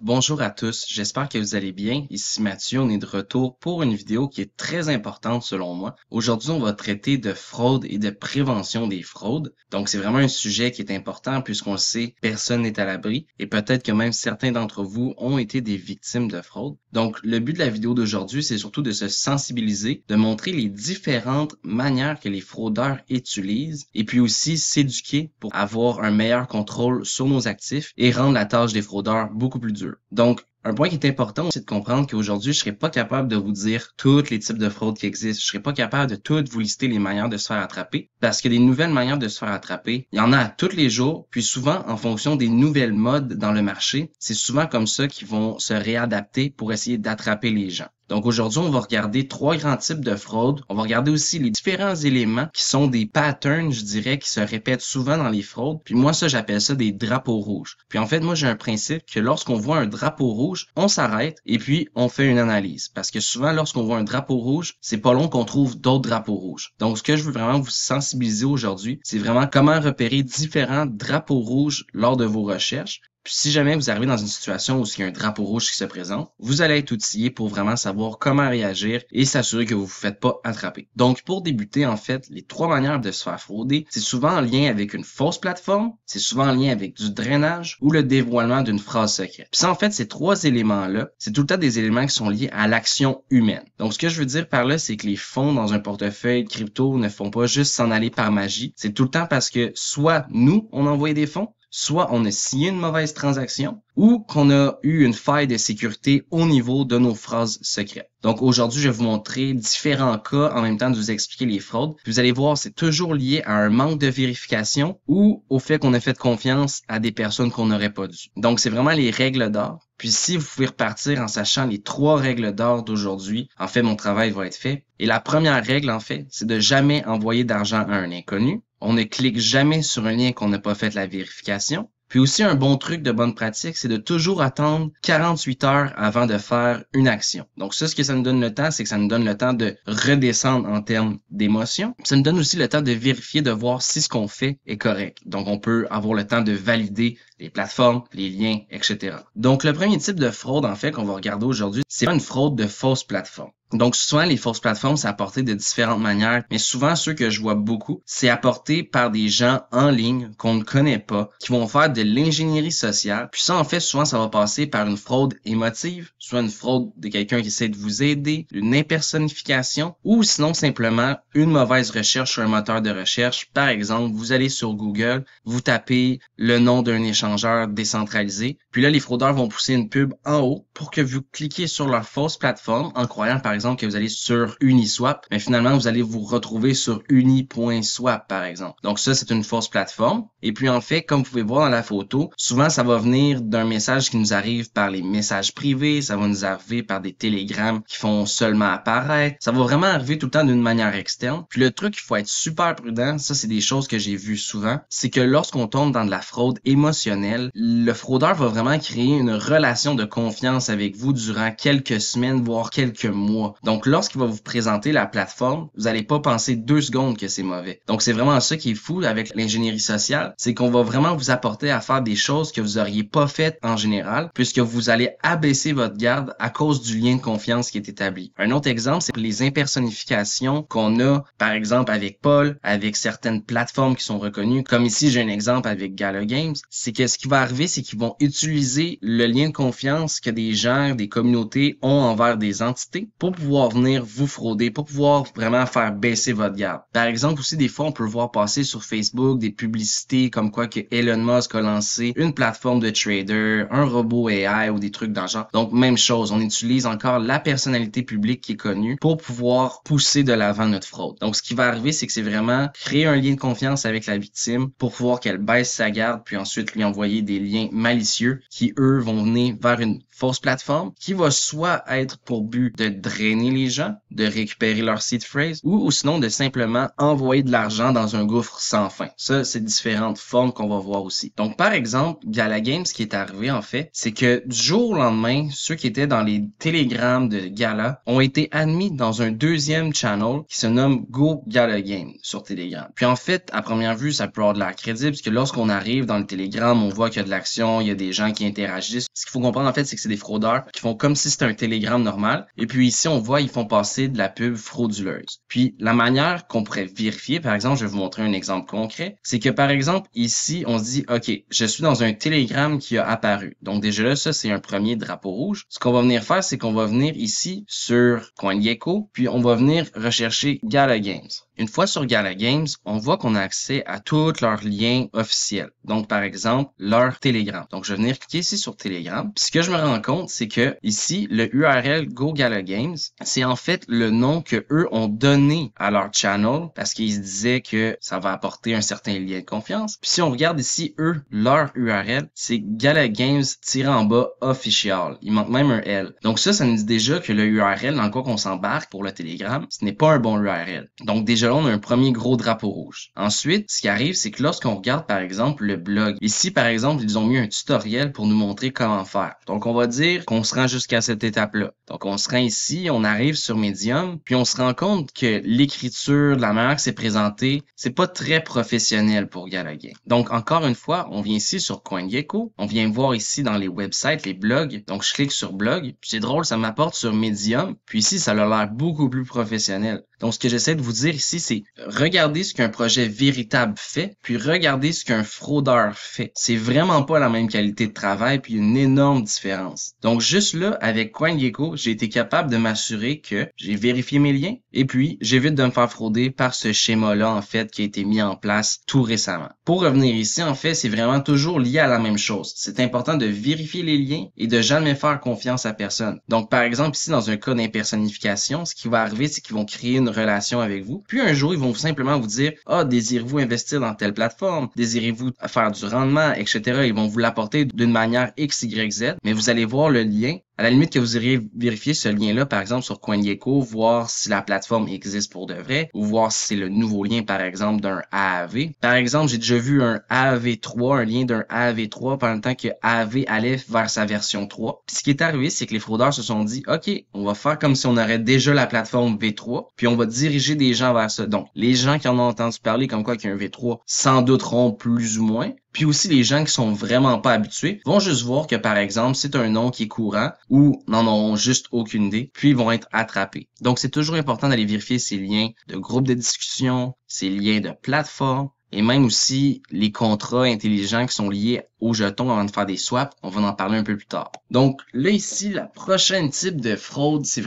Bonjour à tous, j'espère que vous allez bien. Ici Mathieu, on est de retour pour une vidéo qui est très importante selon moi. Aujourd'hui, on va traiter de fraude et de prévention des fraudes. Donc, c'est vraiment un sujet qui est important puisqu'on le sait, personne n'est à l'abri et peut-être que même certains d'entre vous ont été des victimes de fraude. Donc, le but de la vidéo d'aujourd'hui, c'est surtout de se sensibiliser, de montrer les différentes manières que les fraudeurs utilisent et puis aussi s'éduquer pour avoir un meilleur contrôle sur nos actifs et rendre la tâche des fraudeurs beaucoup plus dure. Donc, un point qui est important, c'est de comprendre qu'aujourd'hui, je serais pas capable de vous dire tous les types de fraudes qui existent. Je serais pas capable de toutes vous lister les manières de se faire attraper parce que des nouvelles manières de se faire attraper, il y en a à tous les jours, puis souvent en fonction des nouvelles modes dans le marché, c'est souvent comme ça qu'ils vont se réadapter pour essayer d'attraper les gens. Donc aujourd'hui, on va regarder trois grands types de fraudes. On va regarder aussi les différents éléments qui sont des patterns, je dirais, qui se répètent souvent dans les fraudes. Puis moi, ça, j'appelle ça des drapeaux rouges. Puis en fait, moi, j'ai un principe que lorsqu'on voit un drapeau rouge, on s'arrête et puis on fait une analyse. Parce que souvent, lorsqu'on voit un drapeau rouge, c'est pas long qu'on trouve d'autres drapeaux rouges. Donc, ce que je veux vraiment vous sensibiliser aujourd'hui, c'est vraiment comment repérer différents drapeaux rouges lors de vos recherches. Puis si jamais vous arrivez dans une situation où il y a un drapeau rouge qui se présente, vous allez être outillé pour vraiment savoir comment réagir et s'assurer que vous ne vous faites pas attraper. Donc, pour débuter, en fait, les trois manières de se faire frauder, c'est souvent en lien avec une fausse plateforme, c'est souvent en lien avec du drainage ou le dévoilement d'une phrase secrète. Puis ça, en fait, ces trois éléments-là, c'est tout le temps des éléments qui sont liés à l'action humaine. Donc, ce que je veux dire par là, c'est que les fonds dans un portefeuille crypto ne font pas juste s'en aller par magie. C'est tout le temps parce que soit nous, on envoie des fonds, soit on a signé une mauvaise transaction ou qu'on a eu une faille de sécurité au niveau de nos phrases secrètes. Donc aujourd'hui, je vais vous montrer différents cas en même temps de vous expliquer les fraudes. Puis vous allez voir, c'est toujours lié à un manque de vérification ou au fait qu'on a fait confiance à des personnes qu'on n'aurait pas dû. Donc c'est vraiment les règles d'or. Puis si vous pouvez repartir en sachant les trois règles d'or d'aujourd'hui, en fait, mon travail va être fait. Et la première règle, en fait, c'est de jamais envoyer d'argent à un inconnu. On ne clique jamais sur un lien qu'on n'a pas fait la vérification. Puis aussi, un bon truc de bonne pratique, c'est de toujours attendre 48 heures avant de faire une action. Donc ça, ce que ça nous donne le temps, c'est que ça nous donne le temps de redescendre en termes d'émotion. Ça nous donne aussi le temps de vérifier, de voir si ce qu'on fait est correct. Donc on peut avoir le temps de valider les plateformes, les liens, etc. Donc le premier type de fraude, en fait, qu'on va regarder aujourd'hui, c'est une fraude de fausse plateforme. Donc souvent, les fausses plateformes, c'est apporté de différentes manières, mais souvent, ceux que je vois beaucoup, c'est apporté par des gens en ligne qu'on ne connaît pas, qui vont faire de l'ingénierie sociale. Puis ça, en fait, souvent, ça va passer par une fraude émotive, soit une fraude de quelqu'un qui essaie de vous aider, une impersonnification, ou sinon simplement une mauvaise recherche sur un moteur de recherche. Par exemple, vous allez sur Google, vous tapez le nom d'un échangeur décentralisé, puis là, les fraudeurs vont pousser une pub en haut pour que vous cliquiez sur leur fausse plateforme en croyant, par exemple, que vous allez sur Uniswap, mais finalement, vous allez vous retrouver sur uni.swap, par exemple. Donc ça, c'est une fausse plateforme. Et puis, en fait, comme vous pouvez voir dans la photo, souvent, ça va venir d'un message qui nous arrive par les messages privés, ça va nous arriver par des télégrammes qui font seulement apparaître. Ça va vraiment arriver tout le temps d'une manière externe. Puis le truc, il faut être super prudent. Ça, c'est des choses que j'ai vues souvent. C'est que lorsqu'on tombe dans de la fraude émotionnelle, le fraudeur va vraiment créer une relation de confiance avec vous durant quelques semaines, voire quelques mois. Donc, lorsqu'il va vous présenter la plateforme, vous n'allez pas penser 2 secondes que c'est mauvais. Donc, c'est vraiment ça qui est fou avec l'ingénierie sociale, c'est qu'on va vraiment vous apporter à faire des choses que vous auriez pas faites en général, puisque vous allez abaisser votre garde à cause du lien de confiance qui est établi. Un autre exemple, c'est les impersonnifications qu'on a, par exemple, avec Paul, avec certaines plateformes qui sont reconnues. Comme ici, j'ai un exemple avec Gala Games. C'est que ce qui va arriver, c'est qu'ils vont utiliser le lien de confiance que des gens, des communautés ont envers des entités pour pouvoir venir vous frauder, pour pouvoir vraiment faire baisser votre garde. Par exemple, aussi, des fois, on peut voir passer sur Facebook des publicités comme quoi que Elon Musk a lancé une plateforme de trader, un robot AI ou des trucs dans le genre. Donc, même chose, on utilise encore la personnalité publique qui est connue pour pouvoir pousser de l'avant notre fraude. Donc, ce qui va arriver, c'est que c'est vraiment créer un lien de confiance avec la victime pour pouvoir qu'elle baisse sa garde, puis ensuite lui envoyer des liens malicieux qui, eux, vont venir vers une fausse plateforme qui va soit être pour but de drainer drainer les gens, de récupérer leur seed phrase ou sinon de simplement envoyer de l'argent dans un gouffre sans fin. Ça, c'est différentes formes qu'on va voir aussi. Donc, par exemple, Gala Games, ce qui est arrivé en fait, c'est que du jour au lendemain, ceux qui étaient dans les télégrammes de Gala ont été admis dans un deuxième channel qui se nomme Go Gala Games sur Telegram. Puis en fait, à première vue, ça peut avoir de l'air crédible parce que lorsqu'on arrive dans le Telegram, on voit qu'il y a de l'action, il y a des gens qui interagissent. Ce qu'il faut comprendre en fait, c'est que c'est des fraudeurs qui font comme si c'était un Telegram normal. Et puis ici, on voit, ils font passer de la pub frauduleuse. Puis la manière qu'on pourrait vérifier, par exemple, je vais vous montrer un exemple concret, c'est que par exemple, ici, on se dit, OK, je suis dans un Telegram qui a apparu. Donc déjà là, ça, c'est un premier drapeau rouge. Ce qu'on va venir faire, c'est qu'on va venir ici sur CoinGecko, puis on va venir rechercher Gala Games. Une fois sur Gala Games, on voit qu'on a accès à tous leurs liens officiels. Donc, par exemple, leur Telegram. Donc, je vais venir cliquer ici sur Telegram. Puis, ce que je me rends compte, c'est que ici, le URL Go Gala Games, c'est en fait le nom que eux ont donné à leur channel parce qu'ils se disaient que ça va apporter un certain lien de confiance. Puis, si on regarde ici, eux, leur URL, c'est Gala Games-en-bas official. Il manque même un L. Donc, ça nous dit déjà que le URL dans quoi qu'on s'embarque pour le Telegram, ce n'est pas un bon URL. Donc, déjà là, on a un premier gros drapeau rouge. Ensuite, ce qui arrive, c'est que lorsqu'on regarde, par exemple, le blog, ici, par exemple, ils ont mis un tutoriel pour nous montrer comment faire. Donc, on va dire qu'on se rend jusqu'à cette étape-là. Donc, on se rend ici, on arrive sur Medium, puis on se rend compte que l'écriture, de la manière que c'est présenté, c'est pas très professionnel pour Gala Games. Donc, encore une fois, on vient ici sur CoinGecko, on vient voir ici dans les websites, les blogs. Donc, je clique sur blog, puis c'est drôle, ça m'apporte sur Medium, puis ici, ça a l'air beaucoup plus professionnel. Donc, ce que j'essaie de vous dire ici, c'est regardez ce qu'un projet véritable fait, puis regardez ce qu'un fraudeur fait. C'est vraiment pas la même qualité de travail, puis une énorme différence. Donc, juste là, avec CoinGecko, j'ai été capable de m'assurer que j'ai vérifié mes liens, et puis j'évite de me faire frauder par ce schéma-là, en fait, qui a été mis en place tout récemment. Pour revenir ici, en fait, c'est vraiment toujours lié à la même chose. C'est important de vérifier les liens et de jamais faire confiance à personne. Donc, par exemple, ici, dans un cas d'impersonnification, ce qui va arriver, c'est qu'ils vont créer une relation avec vous. Puis un jour, ils vont simplement vous dire, ah, désirez-vous investir dans telle plateforme? Désirez-vous faire du rendement, etc. Ils vont vous l'apporter d'une manière X, Y, Z, mais vous allez voir le lien. À la limite que vous iriez vérifier ce lien-là, par exemple, sur CoinGecko, voir si la plateforme existe pour de vrai, ou voir si c'est le nouveau lien, par exemple, d'un AAV. Par exemple, j'ai déjà vu un AAV3, un lien d'un AAV3 pendant le temps que AAV allait vers sa version 3. Puis ce qui est arrivé, c'est que les fraudeurs se sont dit, OK, on va faire comme si on aurait déjà la plateforme V3, puis on va diriger des gens vers ça. Donc, les gens qui en ont entendu parler comme quoi qu'il y a un V3 s'en douteront plus ou moins. Puis aussi, les gens qui sont vraiment pas habitués vont juste voir que, par exemple, c'est un nom qui est courant ou n'en auront juste aucune idée, puis ils vont être attrapés. Donc, c'est toujours important d'aller vérifier ces liens de groupes de discussion, ces liens de plateforme, et même aussi les contrats intelligents qui sont liés aux jetons avant de faire des swaps. On va en parler un peu plus tard. Donc là ici, la prochaine type de fraude, c'est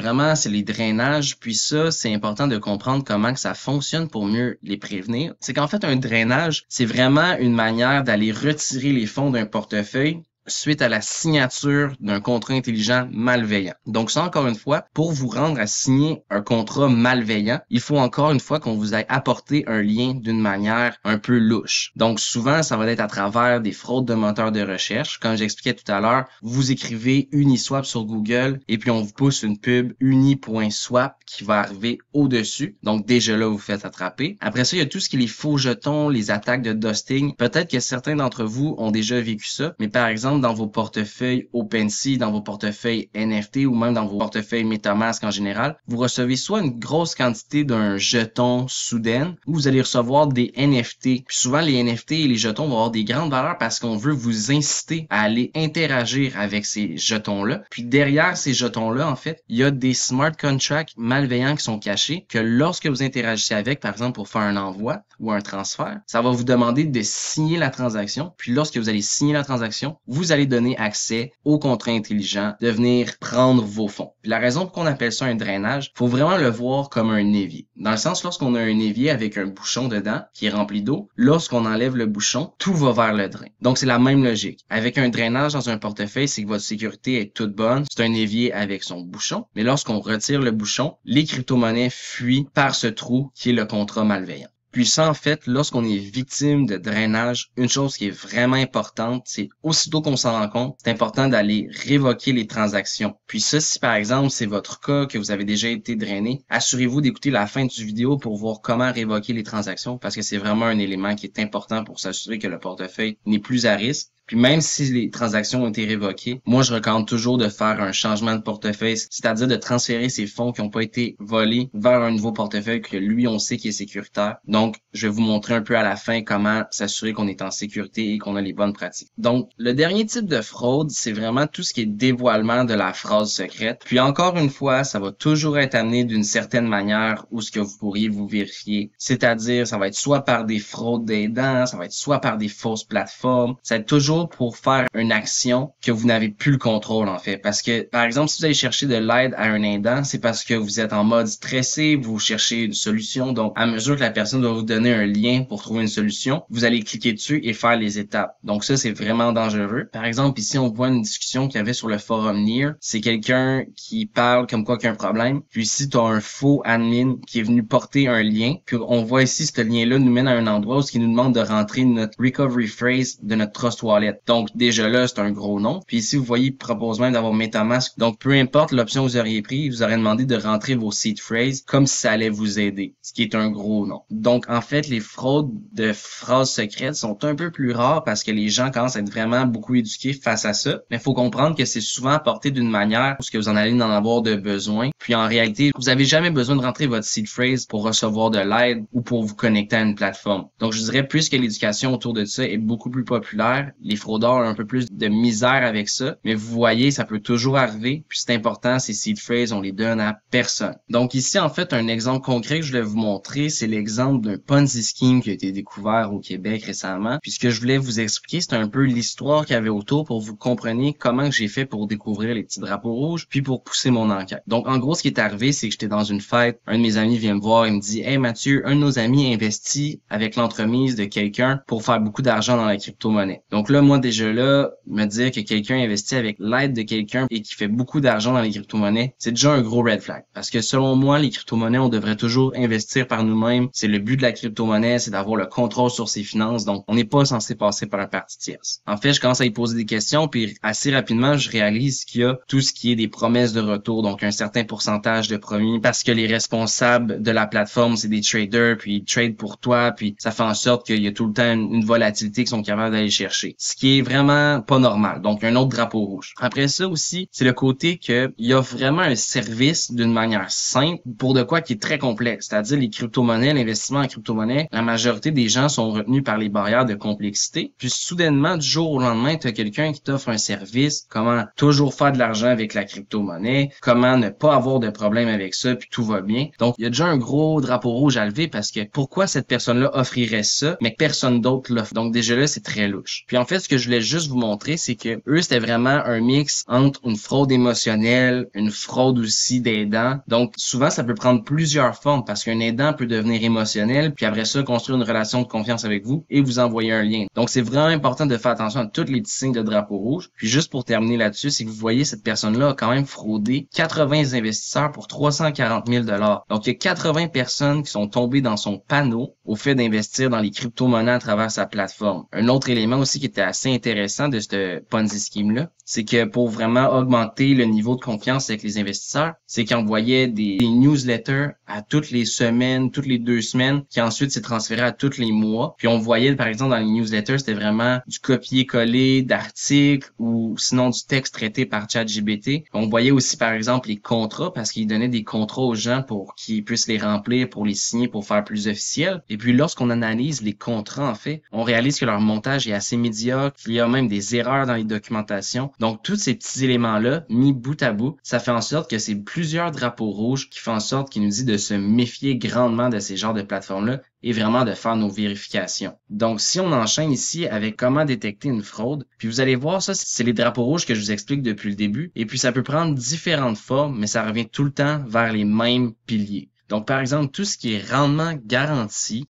les drainages. Puis ça, c'est important de comprendre comment que ça fonctionne pour mieux les prévenir. C'est qu'en fait, un drainage, c'est vraiment une manière d'aller retirer les fonds d'un portefeuille suite à la signature d'un contrat intelligent malveillant. Donc ça, encore une fois, pour vous rendre à signer un contrat malveillant, il faut encore une fois qu'on vous ait apporté un lien d'une manière un peu louche. Donc souvent, ça va être à travers des fraudes de moteurs de recherche. Comme j'expliquais tout à l'heure, vous écrivez Uniswap sur Google et puis on vous pousse une pub uni.swap qui va arriver au-dessus. Donc déjà là, vous faites attraper. Après ça, il y a tout ce qui est les faux jetons, les attaques de dusting. Peut-être que certains d'entre vous ont déjà vécu ça, mais par exemple, dans vos portefeuilles OpenSea, dans vos portefeuilles NFT ou même dans vos portefeuilles MetaMask en général, vous recevez soit une grosse quantité d'un jeton soudaine ou vous allez recevoir des NFT. Puis souvent, les NFT et les jetons vont avoir des grandes valeurs parce qu'on veut vous inciter à aller interagir avec ces jetons-là. Puis derrière ces jetons-là, en fait, il y a des smart contracts malveillants qui sont cachés que lorsque vous interagissez avec, par exemple, pour faire un envoi ou un transfert, ça va vous demander de signer la transaction. Puis lorsque vous allez signer la transaction, vous allez donner accès au contrat intelligent de venir prendre vos fonds. Puis la raison pour qu'on appelle ça un drainage, faut vraiment le voir comme un évier. Dans le sens, lorsqu'on a un évier avec un bouchon dedans qui est rempli d'eau, lorsqu'on enlève le bouchon, tout va vers le drain. Donc c'est la même logique. Avec un drainage dans un portefeuille, c'est que votre sécurité est toute bonne. C'est un évier avec son bouchon. Mais lorsqu'on retire le bouchon, les crypto-monnaies fuient par ce trou qui est le contrat malveillant. Puis ça, en fait, lorsqu'on est victime de drainage, une chose qui est vraiment importante, c'est aussitôt qu'on s'en rend compte, c'est important d'aller révoquer les transactions. Puis ça, si par exemple c'est votre cas, que vous avez déjà été drainé, assurez-vous d'écouter la fin du vidéo pour voir comment révoquer les transactions parce que c'est vraiment un élément qui est important pour s'assurer que le portefeuille n'est plus à risque. Puis même si les transactions ont été révoquées, moi, je recommande toujours de faire un changement de portefeuille, c'est-à-dire de transférer ces fonds qui n'ont pas été volés vers un nouveau portefeuille que lui, on sait qui est sécuritaire. Donc, je vais vous montrer un peu à la fin comment s'assurer qu'on est en sécurité et qu'on a les bonnes pratiques. Donc, le dernier type de fraude, c'est vraiment tout ce qui est dévoilement de la phrase secrète. Puis encore une fois, ça va toujours être amené d'une certaine manière où ce que vous pourriez vous vérifier. C'est-à-dire, ça va être soit par des fraudes d'aidants, ça va être soit par des fausses plateformes. Ça va être toujours pour faire une action que vous n'avez plus le contrôle, en fait. Parce que, par exemple, si vous allez chercher de l'aide à un aidant, c'est parce que vous êtes en mode stressé, vous cherchez une solution. Donc, à mesure que la personne va vous donner un lien pour trouver une solution, vous allez cliquer dessus et faire les étapes. Donc, ça, c'est vraiment dangereux. Par exemple, ici, on voit une discussion qu'il y avait sur le forum Near. C'est quelqu'un qui parle comme quoi qu'il y a un problème. Puis ici, tu as un faux admin qui est venu porter un lien. Puis on voit ici, ce lien-là nous mène à un endroit où il nous demande de rentrer notre recovery phrase de notre Trust Wallet. Donc, déjà là, c'est un gros nom. Puis ici, vous voyez, il propose même d'avoir MetaMask. Donc, peu importe l'option que vous auriez pris, il vous aurait demandé de rentrer vos seed phrases comme si ça allait vous aider, ce qui est un gros nom. Donc, en fait, les fraudes de phrases secrètes sont un peu plus rares parce que les gens commencent à être vraiment beaucoup éduqués face à ça. Mais il faut comprendre que c'est souvent apporté d'une manière où ce que vous en allez en avoir de besoin. Puis en réalité, vous n'avez jamais besoin de rentrer votre seed phrase pour recevoir de l'aide ou pour vous connecter à une plateforme. Donc, je dirais, puisque l'éducation autour de ça est beaucoup plus populaire, les fraudeurs ont un peu plus de misère avec ça. Mais vous voyez, ça peut toujours arriver. Puis c'est important, ces seed phrases, on les donne à personne. Donc ici, en fait, un exemple concret que je voulais vous montrer, c'est l'exemple d'un Ponzi scheme qui a été découvert au Québec récemment. Puis ce que je voulais vous expliquer, c'est un peu l'histoire qu'il y avait autour pour que vous compreniez comment j'ai fait pour découvrir les petits drapeaux rouges, puis pour pousser mon enquête. Donc en gros, ce qui est arrivé, c'est que j'étais dans une fête, un de mes amis vient me voir et me dit « Hey Mathieu, un de nos amis investit avec l'entremise de quelqu'un pour faire beaucoup d'argent dans la crypto-monnaie. » Donc là, moi déjà là, me dire que quelqu'un investit avec l'aide de quelqu'un et qui fait beaucoup d'argent dans les crypto-monnaies, c'est déjà un gros red flag. Parce que selon moi, les crypto-monnaies, on devrait toujours investir par nous-mêmes. C'est le but de la crypto-monnaie, c'est d'avoir le contrôle sur ses finances. Donc, on n'est pas censé passer par la partie tierce. En fait, je commence à y poser des questions, puis assez rapidement, je réalise qu'il y a tout ce qui est des promesses de retour, donc un certain pourcentage de promis, parce que les responsables de la plateforme, c'est des traders, puis ils trade pour toi, puis ça fait en sorte qu'il y a tout le temps une volatilité qu'ils sont capables d'aller chercher. Ce qui est vraiment pas normal. Donc, un autre drapeau rouge. Après ça aussi, c'est le côté que il y a vraiment un service d'une manière simple pour de quoi qui est très complexe. C'est-à-dire les crypto-monnaies, l'investissement en crypto-monnaies, la majorité des gens sont retenus par les barrières de complexité. Puis soudainement, du jour au lendemain, tu as quelqu'un qui t'offre un service, comment toujours faire de l'argent avec la crypto-monnaie, comment ne pas avoir de problème avec ça, puis tout va bien. Donc, il y a déjà un gros drapeau rouge à lever parce que pourquoi cette personne-là offrirait ça, mais que personne d'autre l'offre. Donc déjà là, c'est très louche. Puis en fait, ce que je voulais juste vous montrer, c'est que eux, c'était vraiment un mix entre une fraude émotionnelle, une fraude aussi d'aidant. Donc, souvent, ça peut prendre plusieurs formes parce qu'un aidant peut devenir émotionnel, puis après ça, construire une relation de confiance avec vous et vous envoyer un lien. Donc, c'est vraiment important de faire attention à tous les petits signes de drapeau rouge. Puis juste pour terminer là-dessus, c'est que vous voyez, cette personne-là a quand même fraudé 80 investisseurs pour 340 000 $. Donc, il y a 80 personnes qui sont tombées dans son panneau au fait d'investir dans les crypto-monnaies à travers sa plateforme. Un autre élément aussi qui était assez intéressant de ce Ponzi scheme-là, c'est que pour vraiment augmenter le niveau de confiance avec les investisseurs, c'est qu'ils envoyaient des newsletters à toutes les semaines, toutes les 2 semaines, qui ensuite s'est transféré à tous les mois. Puis on voyait, par exemple, dans les newsletters, c'était vraiment du copier-coller d'articles ou sinon du texte traité par ChatGPT. On voyait aussi, par exemple, les contrats parce qu'ils donnaient des contrats aux gens pour qu'ils puissent les remplir, pour les signer, pour faire plus officiel. Et puis lorsqu'on analyse les contrats, en fait, on réalise que leur montage est assez médiocre, qu'il y a même des erreurs dans les documentations. Donc, tous ces petits éléments-là, mis bout à bout, ça fait en sorte que c'est plusieurs drapeaux rouges qui font en sorte qu'il nous dit de se méfier grandement de ces genres de plateformes-là et vraiment de faire nos vérifications. Donc, si on enchaîne ici avec comment détecter une fraude, puis vous allez voir, ça, c'est les drapeaux rouges que je vous explique depuis le début. Et puis, ça peut prendre différentes formes, mais ça revient tout le temps vers les mêmes piliers. Donc, par exemple, tout ce qui est rendement garanti,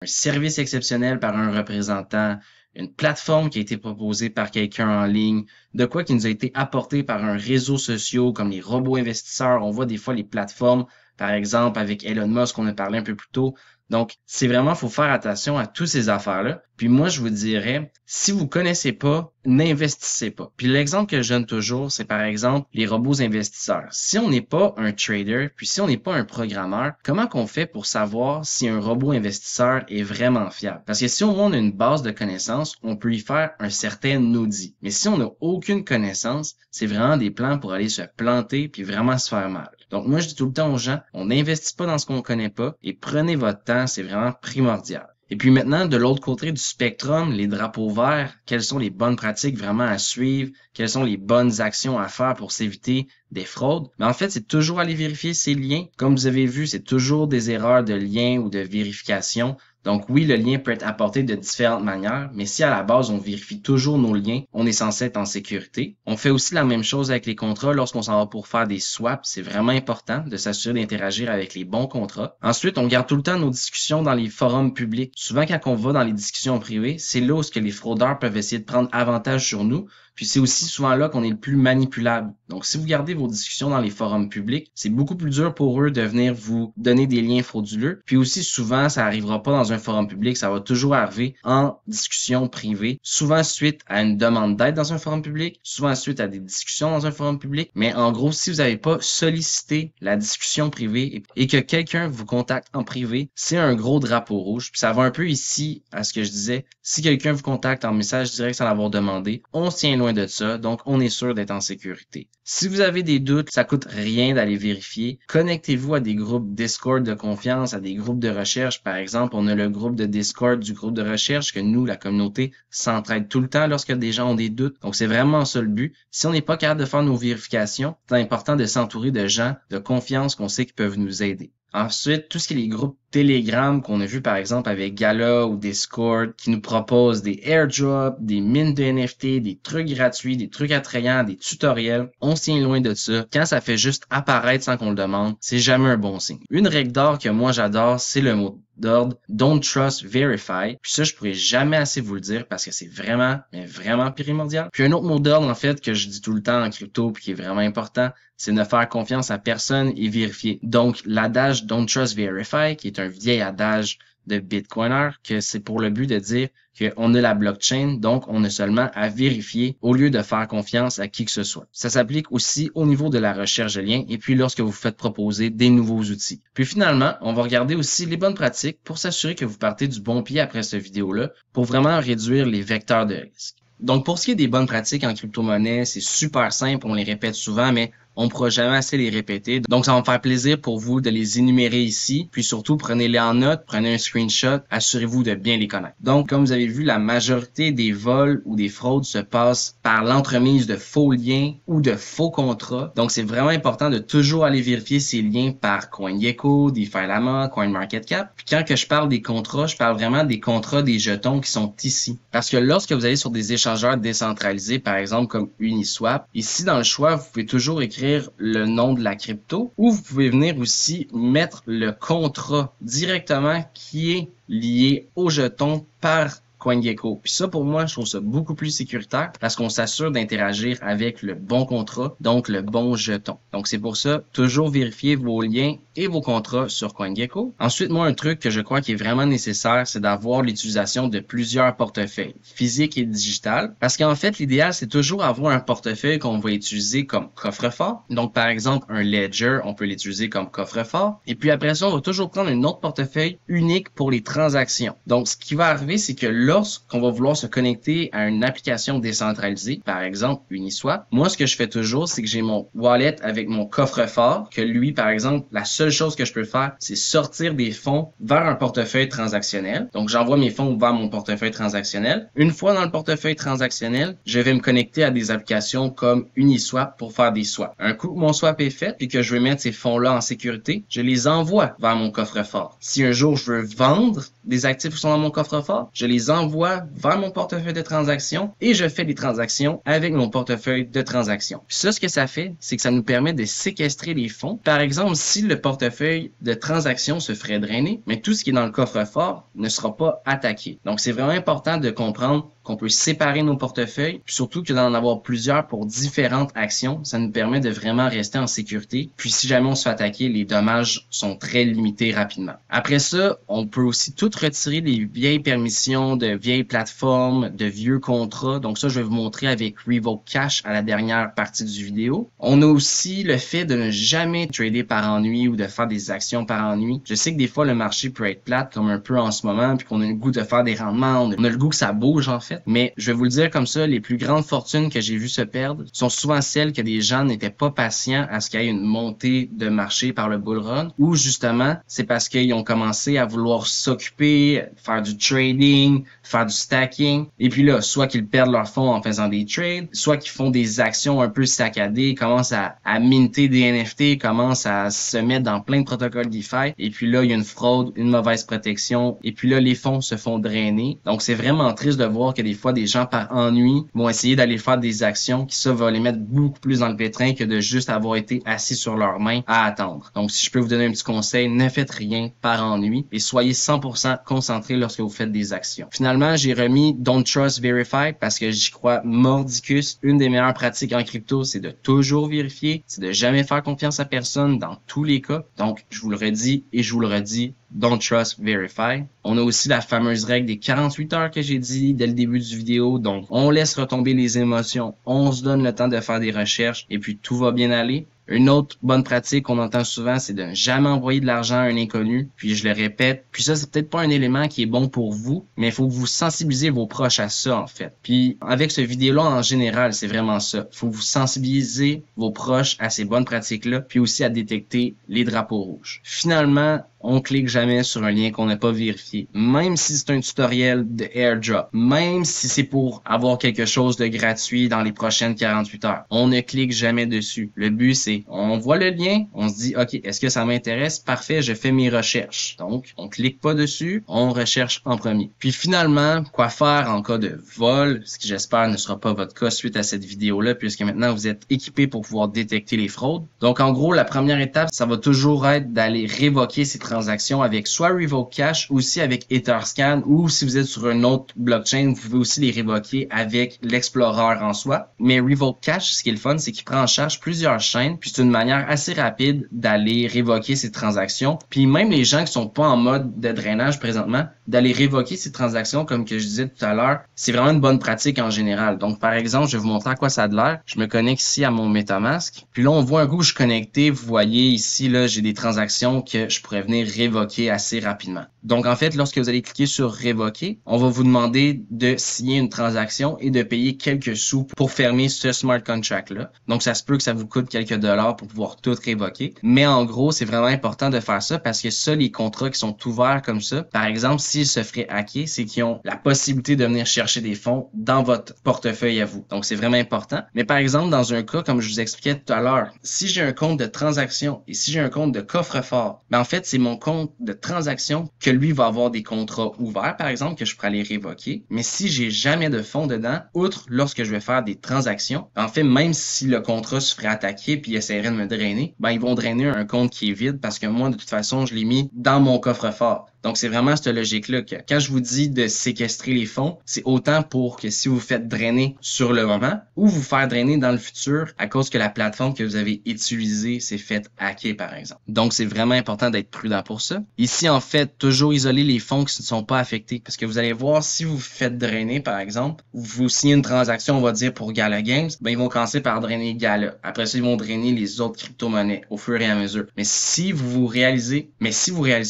un service exceptionnel par un représentant, une plateforme qui a été proposée par quelqu'un en ligne, de quoi qui nous a été apporté par un réseau social comme les robots investisseurs. On voit des fois les plateformes, par exemple avec Elon Musk, on a parlé un peu plus tôt, Donc, c'est vraiment, faut faire attention à toutes ces affaires-là. Puis moi, je vous dirais, si vous connaissez pas, n'investissez pas. Puis l'exemple que je donne toujours, c'est par exemple les robots investisseurs. Si on n'est pas un trader, puis si on n'est pas un programmeur, comment qu'on fait pour savoir si un robot investisseur est vraiment fiable? Parce que si au moins on a une base de connaissances, on peut y faire un certain audit. Mais si on n'a aucune connaissance, c'est vraiment des plans pour aller se planter puis vraiment se faire mal. Donc moi, je dis tout le temps aux gens, on n'investit pas dans ce qu'on connaît pas et prenez votre temps, c'est vraiment primordial. Et puis maintenant, de l'autre côté du spectrum, les drapeaux verts, quelles sont les bonnes pratiques vraiment à suivre, quelles sont les bonnes actions à faire pour s'éviter des fraudes? Mais en fait, c'est toujours aller vérifier ces liens. Comme vous avez vu, c'est toujours des erreurs de lien ou de vérification. Donc oui, le lien peut être apporté de différentes manières, mais si à la base, on vérifie toujours nos liens, on est censé être en sécurité. On fait aussi la même chose avec les contrats lorsqu'on s'en va pour faire des swaps. C'est vraiment important de s'assurer d'interagir avec les bons contrats. Ensuite, on garde tout le temps nos discussions dans les forums publics. Souvent, quand on va dans les discussions privées, c'est là où les fraudeurs peuvent essayer de prendre avantage sur nous. Puis c'est aussi souvent là qu'on est le plus manipulable. Donc si vous gardez vos discussions dans les forums publics, c'est beaucoup plus dur pour eux de venir vous donner des liens frauduleux. Puis aussi souvent, ça arrivera pas dans un forum public, ça va toujours arriver en discussion privée, souvent suite à une demande d'aide dans un forum public, souvent suite à des discussions dans un forum public. Mais en gros, si vous n'avez pas sollicité la discussion privée et que quelqu'un vous contacte en privé, c'est un gros drapeau rouge. Puis ça va un peu ici à ce que je disais. Si quelqu'un vous contacte en message direct sans l'avoir demandé, on se tient loin de ça, donc on est sûr d'être en sécurité. Si vous avez des doutes, ça coûte rien d'aller vérifier. Connectez-vous à des groupes Discord de confiance, à des groupes de recherche. Par exemple, on a le groupe de Discord du groupe de recherche que nous, la communauté, s'entraide tout le temps lorsque des gens ont des doutes. Donc, c'est vraiment ça le but. Si on n'est pas capable de faire nos vérifications, c'est important de s'entourer de gens de confiance qu'on sait qui peuvent nous aider. Ensuite, tout ce qui est les groupes Telegram qu'on a vu par exemple avec Gala ou Discord qui nous proposent des airdrops, des mines de NFT, des trucs gratuits, des trucs attrayants, des tutoriels, on se tient loin de ça. Quand ça fait juste apparaître sans qu'on le demande, c'est jamais un bon signe. Une règle d'or que moi j'adore, c'est le mot d'ordre Don't Trust, Verify. Puis ça, je pourrais jamais assez vous le dire parce que c'est vraiment, mais vraiment primordial. Puis un autre mot d'ordre en fait que je dis tout le temps en crypto puis qui est vraiment important, c'est ne faire confiance à personne et vérifier. Donc, l'adage Don't Trust, Verify, qui est un vieil adage de Bitcoiner, que c'est pour le but de dire qu'on a la blockchain, donc on a seulement à vérifier au lieu de faire confiance à qui que ce soit. Ça s'applique aussi au niveau de la recherche de liens et puis lorsque vous faites proposer des nouveaux outils. Puis finalement, on va regarder aussi les bonnes pratiques pour s'assurer que vous partez du bon pied après cette vidéo-là pour vraiment réduire les vecteurs de risque. Donc, pour ce qui est des bonnes pratiques en crypto-monnaie, c'est super simple, on les répète souvent, mais on ne pourra jamais assez les répéter. Donc, ça va me faire plaisir pour vous de les énumérer ici. Puis surtout, prenez-les en note, prenez un screenshot, assurez-vous de bien les connaître. Donc, comme vous avez vu, la majorité des vols ou des fraudes se passent par l'entremise de faux liens ou de faux contrats. Donc, c'est vraiment important de toujours aller vérifier ces liens par CoinGecko, DeFi Llama, CoinMarketCap. Puis quand que je parle des contrats, je parle vraiment des contrats des jetons qui sont ici. Parce que lorsque vous allez sur des échangeurs décentralisés, par exemple comme Uniswap, ici dans le choix, vous pouvez toujours écrire le nom de la crypto ou vous pouvez venir aussi mettre le contrat directement qui est lié au jeton par CoinGecko. Puis ça, pour moi, je trouve ça beaucoup plus sécuritaire parce qu'on s'assure d'interagir avec le bon contrat, donc le bon jeton. Donc, c'est pour ça, toujours vérifier vos liens et vos contrats sur CoinGecko. Ensuite, moi, un truc que je crois qui est vraiment nécessaire, c'est d'avoir l'utilisation de plusieurs portefeuilles, physiques et digital. Parce qu'en fait, l'idéal, c'est toujours avoir un portefeuille qu'on va utiliser comme coffre-fort. Donc, par exemple, un Ledger, on peut l'utiliser comme coffre-fort. Et puis après ça, on va toujours prendre un autre portefeuille unique pour les transactions. Donc, ce qui va arriver, c'est que lorsqu'on va vouloir se connecter à une application décentralisée, par exemple Uniswap, moi, ce que je fais toujours, c'est que j'ai mon wallet avec mon coffre-fort, que lui, par exemple, la seule chose que je peux faire, c'est sortir des fonds vers un portefeuille transactionnel. Donc, j'envoie mes fonds vers mon portefeuille transactionnel. Une fois dans le portefeuille transactionnel, je vais me connecter à des applications comme Uniswap pour faire des swaps. Un coup que mon swap est fait puis que je veux mettre ces fonds-là en sécurité, je les envoie vers mon coffre-fort. Si un jour je veux vendre des actifs qui sont dans mon coffre-fort, je les envoie vers mon portefeuille de transactions et je fais des transactions avec mon portefeuille de transactions. Puis ça, ce que ça fait, c'est que ça nous permet de séquestrer les fonds. Par exemple, si le portefeuille de transactions se ferait drainer, mais tout ce qui est dans le coffre-fort ne sera pas attaqué. Donc, c'est vraiment important de comprendre qu'on peut séparer nos portefeuilles, puis surtout que d'en avoir plusieurs pour différentes actions, ça nous permet de vraiment rester en sécurité. Puis si jamais on se fait attaquer, les dommages sont très limités rapidement. Après ça, on peut aussi tout retirer les vieilles permissions de vieilles plateformes, de vieux contrats. Donc ça, je vais vous montrer avec Revoke Cash à la dernière partie du vidéo. On a aussi le fait de ne jamais trader par ennui ou de faire des actions par ennui. Je sais que des fois, le marché peut être plate comme un peu en ce moment, puis qu'on a le goût de faire des rendements, on a le goût que ça bouge en fait. Mais je vais vous le dire comme ça, les plus grandes fortunes que j'ai vues se perdre sont souvent celles que des gens n'étaient pas patients à ce qu'il y ait une montée de marché par le bull run, ou justement, c'est parce qu'ils ont commencé à vouloir s'occuper, faire du trading, faire du stacking, et puis là, soit qu'ils perdent leur fonds en faisant des trades, soit qu'ils font des actions un peu saccadées, commencent à minter des NFT, commencent à se mettre dans plein de protocoles DeFi, et puis là, il y a une fraude, une mauvaise protection, et puis là, les fonds se font drainer. Donc, c'est vraiment triste de voir que des fois, des gens par ennui vont essayer d'aller faire des actions qui, ça, va les mettre beaucoup plus dans le pétrin que de juste avoir été assis sur leurs mains à attendre. Donc, si je peux vous donner un petit conseil, ne faites rien par ennui et soyez 100% concentré lorsque vous faites des actions. Finalement, j'ai remis Don't Trust Verify parce que j'y crois mordicus. Une des meilleures pratiques en crypto, c'est de toujours vérifier, c'est de jamais faire confiance à personne dans tous les cas. Donc, je vous le redis et je vous le redis, Don't Trust Verify. On a aussi la fameuse règle des 48 heures que j'ai dit dès le début du vidéo. Donc, on laisse retomber les émotions, on se donne le temps de faire des recherches et puis tout va bien aller. Une autre bonne pratique qu'on entend souvent, c'est de ne jamais envoyer de l'argent à un inconnu. Puis je le répète, puis ça, c'est peut-être pas un élément qui est bon pour vous, mais il faut que vous sensibilisez vos proches à ça, en fait. Puis avec ce vidéo-là, en général, c'est vraiment ça. Il faut que vous sensibiliser vos proches à ces bonnes pratiques-là, puis aussi à détecter les drapeaux rouges. Finalement, on clique jamais sur un lien qu'on n'a pas vérifié. Même si c'est un tutoriel de airdrop, même si c'est pour avoir quelque chose de gratuit dans les prochaines 48 heures, on ne clique jamais dessus. Le but, c'est, on voit le lien, on se dit, OK, est-ce que ça m'intéresse? Parfait, je fais mes recherches. Donc, on clique pas dessus, on recherche en premier. Puis finalement, quoi faire en cas de vol, ce qui j'espère ne sera pas votre cas suite à cette vidéo-là, puisque maintenant vous êtes équipé pour pouvoir détecter les fraudes. Donc, en gros, la première étape, ça va toujours être d'aller révoquer ces transactions avec soit Revoke Cash, ou aussi avec Etherscan, ou si vous êtes sur une autre blockchain, vous pouvez aussi les révoquer avec l'Explorer en soi. Mais Revoke Cash, ce qui est le fun, c'est qu'il prend en charge plusieurs chaînes, puis c'est une manière assez rapide d'aller révoquer ces transactions. Puis même les gens qui sont pas en mode de drainage présentement, d'aller révoquer ces transactions, comme que je disais tout à l'heure, c'est vraiment une bonne pratique en général. Donc, par exemple, je vais vous montrer à quoi ça a de l'air. Je me connecte ici à mon MetaMask. Puis là, on voit un coup que je suis connecté. Vous voyez ici, là, j'ai des transactions que je pourrais venir révoquer assez rapidement. Donc, en fait, lorsque vous allez cliquer sur révoquer, on va vous demander de signer une transaction et de payer quelques sous pour fermer ce smart contract-là. Donc, ça se peut que ça vous coûte quelques dollars pour pouvoir tout révoquer. Mais en gros, c'est vraiment important de faire ça parce que ça, les contrats qui sont ouverts comme ça, par exemple, s'ils se feraient hacker, c'est qu'ils ont la possibilité de venir chercher des fonds dans votre portefeuille à vous. Donc, c'est vraiment important. Mais par exemple, dans un cas, comme je vous expliquais tout à l'heure, si j'ai un compte de transaction et si j'ai un compte de coffre-fort, ben en fait, c'est mon compte de transaction que lui va avoir des contrats ouverts, par exemple, que je pourrais aller révoquer. Mais si j'ai jamais de fonds dedans, outre lorsque je vais faire des transactions, en fait, même si le contrat se ferait attaquer puis il essaierait de me drainer, ben ils vont drainer un compte qui est vide parce que moi, de toute façon, je l'ai mis dans mon coffre-fort. Donc, c'est vraiment cette logique-là que quand je vous dis de séquestrer les fonds, c'est autant pour que si vous faites drainer sur le moment ou vous faire drainer dans le futur à cause que la plateforme que vous avez utilisée s'est faite hacker, par exemple. Donc, c'est vraiment important d'être prudent pour ça. Ici, en fait, toujours isoler les fonds qui ne sont pas affectés parce que vous allez voir, si vous faites drainer, par exemple, vous signez une transaction, on va dire, pour Gala Games, ben ils vont commencer par drainer Gala. Après ça, ils vont drainer les autres crypto-monnaies au fur et à mesure. Mais si vous réalisez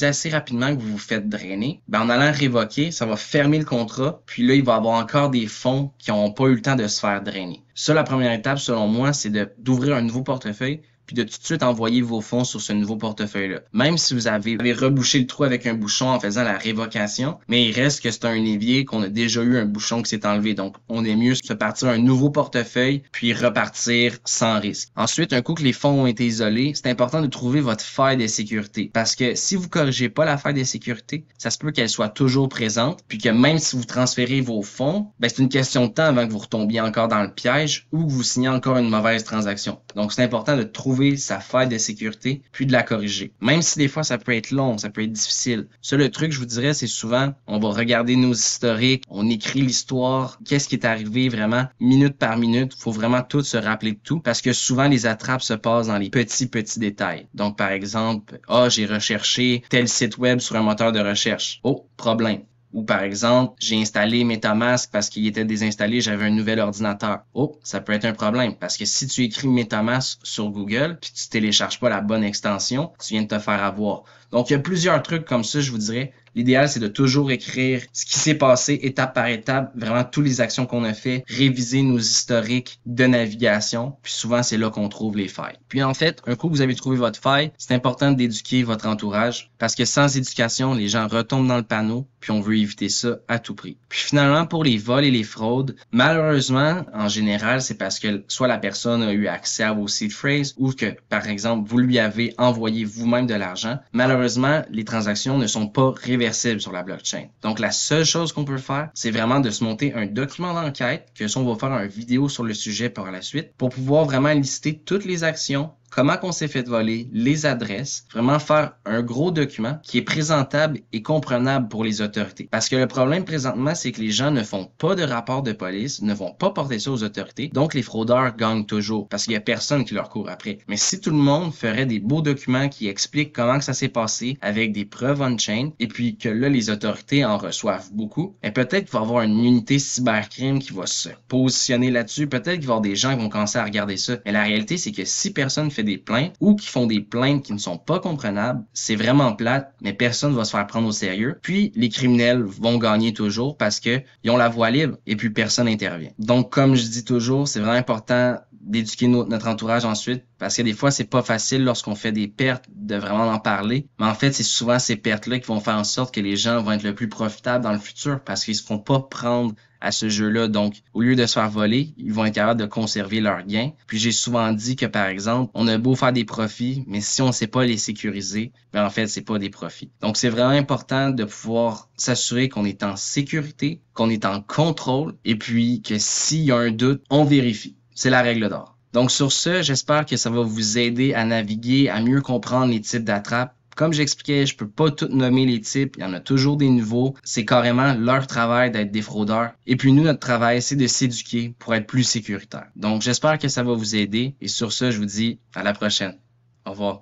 assez rapidement que vous faites drainer, ben en allant révoquer, ça va fermer le contrat, puis là, il va y avoir encore des fonds qui n'ont pas eu le temps de se faire drainer. Ça, la première étape, selon moi, c'est d'ouvrir un nouveau portefeuille, puis de tout de suite envoyer vos fonds sur ce nouveau portefeuille-là. Même si vous avez rebouché le trou avec un bouchon en faisant la révocation, mais il reste que c'est un évier qu'on a déjà eu un bouchon qui s'est enlevé. Donc, on est mieux se partir un nouveau portefeuille, puis repartir sans risque. Ensuite, un coup que les fonds ont été isolés, c'est important de trouver votre faille de sécurité. Parce que si vous corrigez pas la faille de sécurité, ça se peut qu'elle soit toujours présente, puis que même si vous transférez vos fonds, ben c'est une question de temps avant que vous retombiez encore dans le piège ou que vous signez encore une mauvaise transaction. Donc, c'est important de trouver trouver sa faille de sécurité, puis de la corriger. Même si des fois ça peut être long, ça peut être difficile. Ça, le truc, je vous dirais, c'est souvent, on va regarder nos historiques, on écrit l'histoire, qu'est-ce qui est arrivé vraiment, minute par minute. Faut vraiment tout se rappeler de tout, parce que souvent les attrapes se passent dans les petits détails. Donc, par exemple, j'ai recherché tel site web sur un moteur de recherche. Oh, problème. Ou par exemple, j'ai installé MetaMask parce qu'il était désinstallé, j'avais un nouvel ordinateur. Oh, ça peut être un problème parce que si tu écris MetaMask sur Google puis tu télécharges pas la bonne extension, tu viens de te faire avoir. Donc, il y a plusieurs trucs comme ça, je vous dirais. L'idéal, c'est de toujours écrire ce qui s'est passé étape par étape, vraiment toutes les actions qu'on a fait, réviser nos historiques de navigation, puis souvent, c'est là qu'on trouve les failles. Puis en fait, un coup que vous avez trouvé votre faille, c'est important d'éduquer votre entourage, parce que sans éducation, les gens retombent dans le panneau, puis on veut éviter ça à tout prix. Puis finalement, pour les vols et les fraudes, malheureusement, en général, c'est parce que soit la personne a eu accès à vos seed phrases, ou que, par exemple, vous lui avez envoyé vous-même de l'argent. Malheureusement, les transactions ne sont pas réversibles sur la blockchain. Donc, la seule chose qu'on peut faire, c'est vraiment de se monter un document d'enquête, que ça, on va faire une vidéo sur le sujet par la suite, pour pouvoir vraiment lister toutes les actions, comment qu'on s'est fait voler, les adresses, vraiment faire un gros document qui est présentable et comprenable pour les autorités. Parce que le problème présentement, c'est que les gens ne font pas de rapport de police, ne vont pas porter ça aux autorités, donc les fraudeurs gagnent toujours, parce qu'il y a personne qui leur court après. Mais si tout le monde ferait des beaux documents qui expliquent comment que ça s'est passé, avec des preuves on-chain, et puis que là, les autorités en reçoivent beaucoup, et peut-être qu'il va y avoir une unité cybercrime qui va se positionner là-dessus, peut-être qu'il va y avoir des gens qui vont commencer à regarder ça. Mais la réalité, c'est que si personne fait des plaintes ou qui font des plaintes qui ne sont pas comprenables, c'est vraiment plate, mais personne va se faire prendre au sérieux. Puis les criminels vont gagner toujours parce que ils ont la voie libre et puis personne n'intervient. Donc comme je dis toujours, c'est vraiment important d'éduquer notre entourage ensuite, parce que des fois, c'est pas facile lorsqu'on fait des pertes de vraiment en parler. Mais en fait, c'est souvent ces pertes-là qui vont faire en sorte que les gens vont être le plus profitables dans le futur parce qu'ils se font pas prendre à ce jeu-là. Donc, au lieu de se faire voler, ils vont être capables de conserver leurs gains. Puis j'ai souvent dit que, par exemple, on a beau faire des profits, mais si on sait pas les sécuriser, ben en fait, c'est pas des profits. Donc, c'est vraiment important de pouvoir s'assurer qu'on est en sécurité, qu'on est en contrôle, et puis que s'il y a un doute, on vérifie. C'est la règle d'or. Donc sur ce, j'espère que ça va vous aider à naviguer, à mieux comprendre les types d'attrapes. Comme j'expliquais, je peux pas tout nommer les types, il y en a toujours des nouveaux. C'est carrément leur travail d'être des fraudeurs. Et puis nous, notre travail, c'est de s'éduquer pour être plus sécuritaire. Donc j'espère que ça va vous aider. Et sur ce, je vous dis à la prochaine. Au revoir.